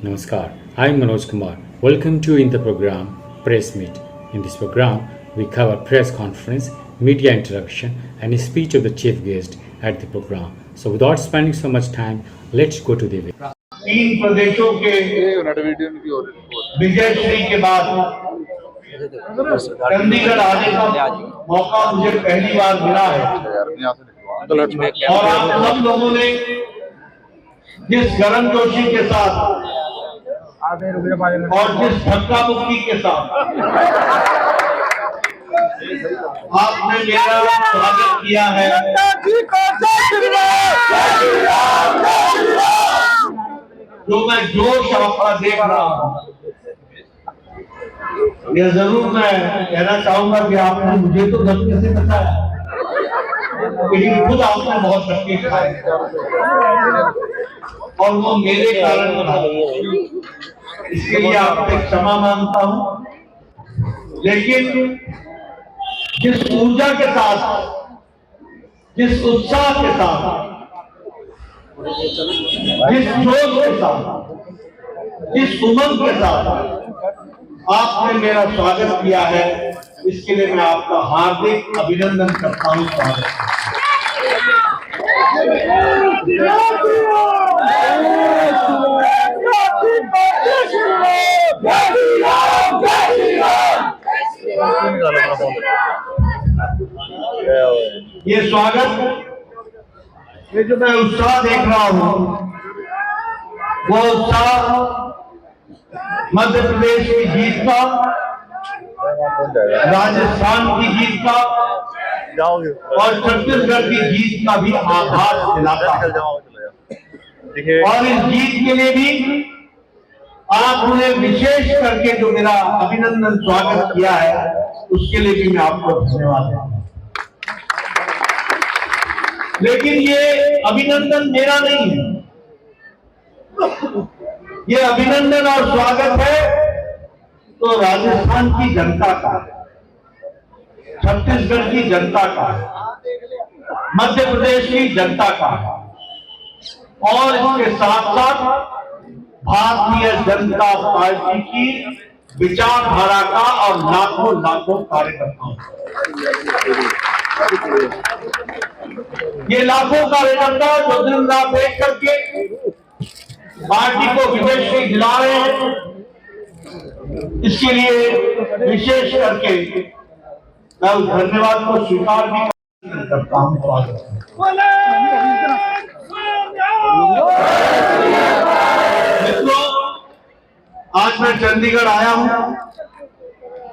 Namaskar. I'm Manoj Kumar. Welcome to in the program Press Meet. In this program, we cover press conference, media interaction, and a speech of the chief guest at the program. So, without spending so much time, let's go to the video. 3 प्रदेशों के विजय श्री के बाद चंडीगढ़ आने का मौका मुझे पहली बार मिला है और आप सब लोगों ने जिस गर्मजोशी के साथ और जिस धक्का मुक्की के साथ आपने मेरा स्वागत किया है, जो मैं जोश आपका देख रहा हूँ, यह जरूर मैं कहना चाहूंगा कि आपने मुझे तो धक्के से बचाया, लेकिन खुद आपने बहुत धक्के खाए और वो मेरे कारण इसके लिए आपसे क्षमा मांगता हूँ। लेकिन जिस ऊर्जा के साथ, जिस उत्साह के साथ, जिस जोश के साथ, जिस उमंग के साथ आपने मेरा स्वागत किया है, इसके लिए मैं आपका हार्दिक अभिनंदन करता हूँ। ये स्वागत, ये जो मैं उत्साह देख रहा हूँ, वो उत्साह मध्य प्रदेश की जीत का, राजस्थान की जीत का और छत्तीसगढ़ की जीत का भी आभार दिलाता है। और इस जीत के लिए भी आपने विशेष करके जो मेरा अभिनंदन स्वागत किया है, उसके लिए भी मैं आपको धन्यवाद देता हूं। लेकिन ये अभिनंदन मेरा नहीं है, ये अभिनंदन और स्वागत है तो राजस्थान की जनता का, छत्तीसगढ़ की जनता का, मध्य प्रदेश की जनता का और इसके साथ साथ भारतीय जनता पार्टी की विचारधारा का और लाखों लाखों कार्यकर्ताओं। ये लाखों कार्यकर्ता जो दिन रात एक करके पार्टी को विजय श्री दिला रहे हैं, इसके लिए विशेष करके मैं उस धन्यवाद को स्वीकार भी करता हूं। मित्रों, आज मैं चंडीगढ़ आया हूं।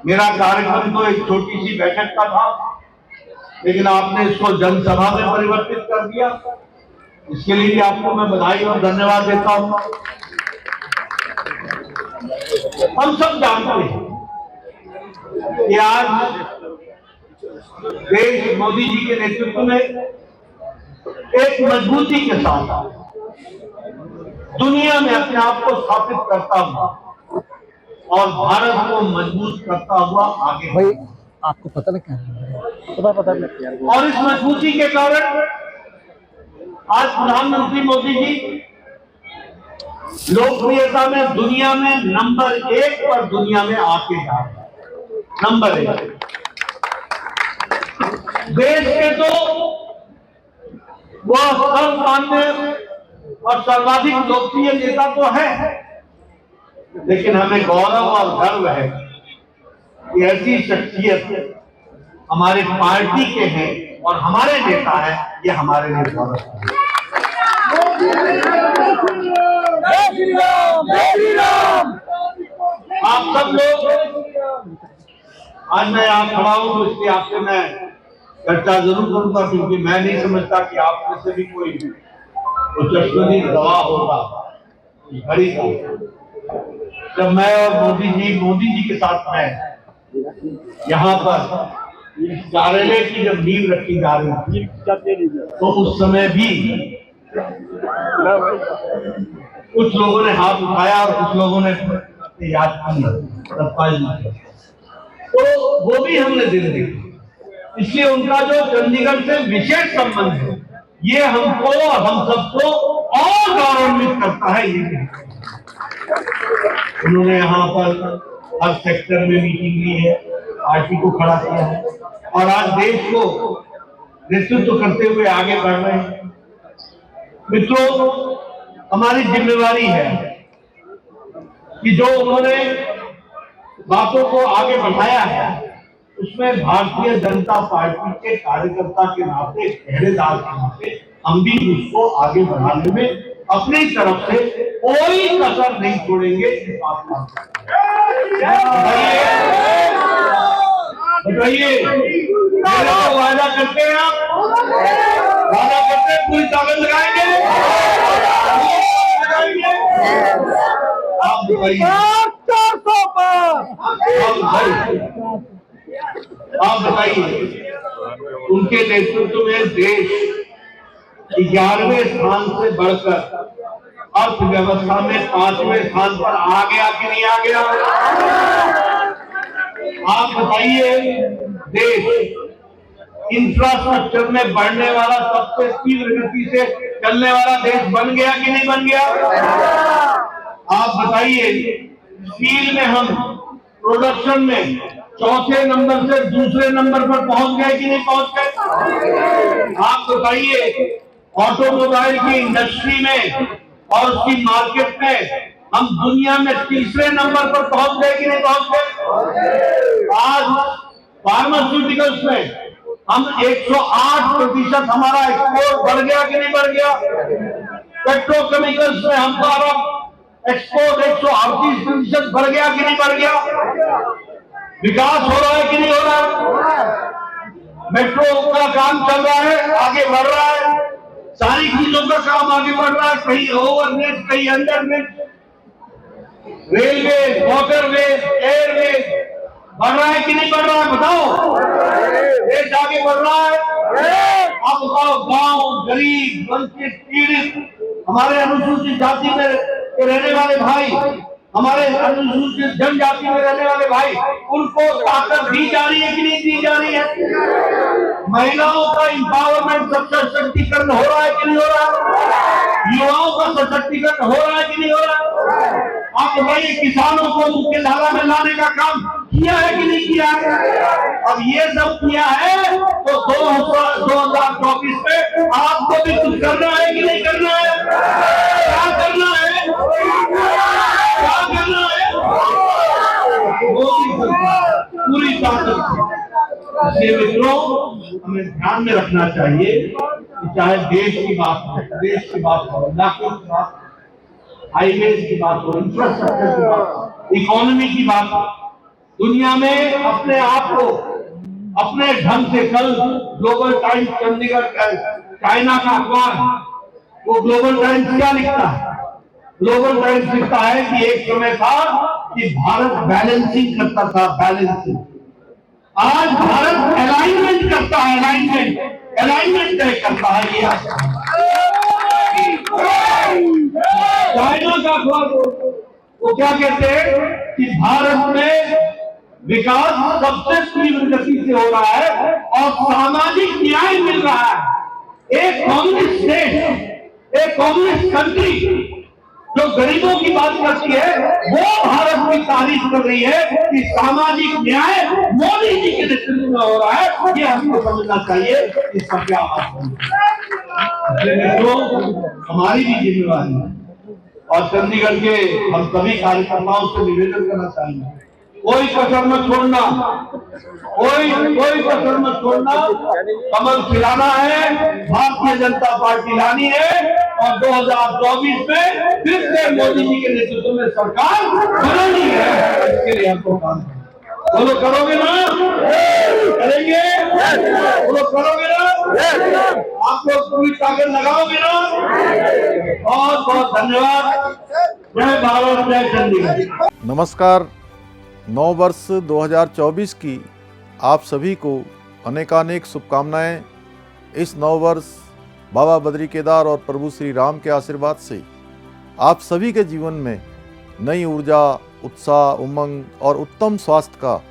मेरा कार्यक्रम तो एक छोटी सी बैठक का था, लेकिन आपने इसको जनसभा में परिवर्तित कर दिया। इसके लिए भी आपको मैं बधाई और धन्यवाद देता हूं। हम सब जानते हैं कि आज देश मोदी जी के नेतृत्व में एक मजबूती के साथ दुनिया में अपने आप को स्थापित करता हुआ और भारत को मजबूत करता हुआ आगे भाई आपको पता नहीं क्या पता। और इस मजबूती के कारण आज प्रधानमंत्री मोदी जी लोकप्रियता में दुनिया में नंबर 1 पर दुनिया में आके जा रहे हैं। नंबर 1 देश के तो वह सर्वमान्य और सर्वाधिक लोकप्रिय नेता तो है, लेकिन हमें गौरव और गर्व है कि ऐसी शख्सियत हमारे पार्टी के हैं और हमारे नेता हैं, ये हमारे लिए गौरव है। आप सब लोग, आज मैं यहाँ खड़ा हूँ तो इसलिए आपसे मैं चर्चा जरूर करूंगा, क्योंकि मैं नहीं समझता कि आप में से भी कोई चश्मदीद गवाह होगा घड़ी का। जब मैं और मोदी जी के साथ मैं यहाँ पर कार्यालय की जब नींव रखी जा रही थी, तो उस समय भी कुछ लोगों ने हाथ उठाया और कुछ लोगों ने याद की, तो वो भी हमने दिल देखा। इसलिए उनका जो चंडीगढ़ से विशेष संबंध है, ये हमको और हम सबको और गौरवान्वित करता है। ये उन्होंने यहाँ पर हर सेक्टर में मीटिंग ली है, पार्टी को खड़ा किया है और आज देश को नेतृत्व करते हुए आगे बढ़ रहे हैं। मित्रों, हमारी जिम्मेवारी है कि जो उन्होंने बातों को आगे बढ़ाया है उसमें भारतीय जनता पार्टी के कार्यकर्ता के नाते, पहरेदार के नाते हम भी उसको आगे बढ़ाने में अपनी तरफ से कोई कसर नहीं छोड़ेंगे। इस बात का बताइए, मेरे को वादा करते हैं आप, वादा करते हैं पूरी ताकत लगाएंगे, आप बताइए, आप बताइए, उनके नेतृत्व में देश 11वें स्थान से बढ़कर अर्थव्यवस्था में 5वें स्थान पर आ गया कि नहीं आ गया? आप बताइए, देश इंफ्रास्ट्रक्चर में बढ़ने वाला, सबसे तीव्र गति से चलने वाला देश बन गया कि नहीं बन गया? आप बताइए, स्टील में हम प्रोडक्शन में चौथे नंबर से दूसरे नंबर पर पहुंच गए कि नहीं पहुंच गए? आप बताइए, ऑटोमोबाइल की इंडस्ट्री में और उसकी मार्केट में हम दुनिया में तीसरे नंबर पर पहुंच गए कि नहीं पहुंच गए? आज फार्मास्यूटिकल्स में हम 108% हमारा एक्सपोर्ट बढ़ गया कि नहीं बढ़ गया? पेट्रोकेमिकल्स में हमारा एक्सपोर्ट 138% बढ़ गया कि नहीं बढ़ गया? विकास हो रहा है कि नहीं हो रहा है? मेट्रो का काम चल रहा है, आगे बढ़ रहा है, सारी चीजों का काम आगे बढ़ रहा है, कहीं ओवरनेट, कहीं अंडरनेट, रेलवे, वाटरवे, एयरवे बढ़ रहा है कि नहीं बढ़ रहा है? बताओ, देश आगे बढ़ रहा है। अब बताओ, गांव, गरीब, वंचित, पीड़ित, हमारे अनुसूचित जाति में रहने वाले भाई, हमारे अनुसूचित जनजाति में रहने वाले भाई, उनको ताकत दी जा रही है कि नहीं दी जा रही है? महिलाओं का इंपावरमेंट, सशक्तिकरण हो रहा है कि नहीं हो रहा है? युवाओं का सशक्तिकरण हो रहा है कि नहीं हो रहा है? आप बताइए, किसानों को मुख्य धारा में लाने का काम किया है कि नहीं किया है? अब ये सब किया है तो 2024 में आपको भी कुछ करना है कि नहीं करना है? क्या करना है? क्या करना है? मोदी सरकार पूरी ताकत से। मित्रों, हमें ध्यान में रखना चाहिए कि चाहे देश की बात हो, देश की बात हो, इलाकों की बात हो, हाईवेज की बात हो, इंफ्रास्ट्रक्चर की बात हो, इकोनॉमी की बात हो, दुनिया में अपने आप को अपने ढंग से, कल ग्लोबल टाइम्स चंडीगढ़, चाइना का अखबार, वो ग्लोबल टाइम्स क्या लिखता है? ग्लोबल टाइम्स लिखता है कि एक समय था कि भारत बैलेंसिंग करता था, बैलेंसिंग। आज भारत अलाइनमेंट करता है, अलाइनमेंट तय करता है। ये चाइना का अखबार वो क्या कहते हैं कि भारत में विकास सबसे तीव्र गति से हो रहा है और सामाजिक न्याय मिल रहा है। एक कम्युनिस्ट देश, एक कम्युनिस्ट कंट्री जो गरीबों की बात करती है, वो भारत की तारीफ कर रही है कि सामाजिक न्याय मोदी जी के नेतृत्व में हो रहा है। ये हमको समझना चाहिए, इसका क्या हमारी भी जिम्मेवारी है। और चंडीगढ़ के हम सभी कार्यकर्ताओं से निवेदन करना चाहेंगे, कोई कसर मत छोड़ना, कोई कसर मत छोड़ना। कमल खिलाना है, भारतीय जनता पार्टी लानी है और 2024 में फिर से मोदी जी के नेतृत्व में सरकार बनानी है। इसके लिए हमको काम बोलो, करोगे ना? करेंगे? बोलो, करोगे ना? आप लोग पूरी ताकत लगाओगे ना? बहुत बहुत धन्यवाद। जय भारत, जय चंडीगढ़। नमस्कार। नव वर्ष 2024 की आप सभी को अनेकानेक शुभकामनाएं। इस नव वर्ष बाबा बद्री केदार और प्रभु श्री राम के आशीर्वाद से आप सभी के जीवन में नई ऊर्जा, उत्साह, उमंग और उत्तम स्वास्थ्य का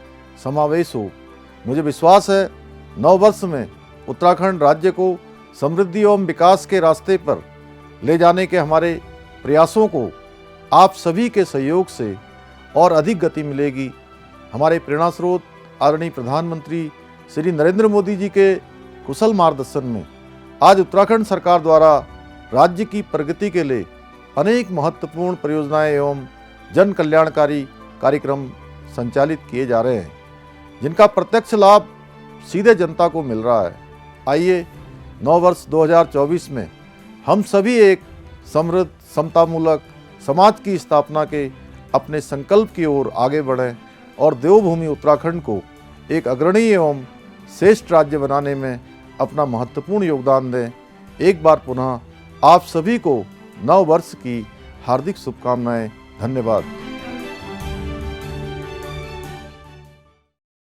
समावेश हो। मुझे विश्वास है नव वर्ष में उत्तराखंड राज्य को समृद्धि एवं विकास के रास्ते पर ले जाने के हमारे प्रयासों को आप सभी के सहयोग से और अधिक गति मिलेगी। हमारे प्रेरणा स्रोत आदरणीय प्रधानमंत्री श्री नरेंद्र मोदी जी के कुशल मार्गदर्शन में आज उत्तराखंड सरकार द्वारा राज्य की प्रगति के लिए अनेक महत्वपूर्ण परियोजनाएं एवं जन कल्याणकारी कार्यक्रम संचालित किए जा रहे हैं, जिनका प्रत्यक्ष लाभ सीधे जनता को मिल रहा है। आइए नव वर्ष 2024 में हम सभी एक समृद्ध समतामूलक समाज की स्थापना के अपने संकल्प की ओर आगे बढ़ें और देवभूमि उत्तराखंड को एक अग्रणी एवं श्रेष्ठ राज्य बनाने में अपना महत्वपूर्ण योगदान दें। एक बार पुनः आप सभी को नव वर्ष की हार्दिक शुभकामनाएं। धन्यवाद।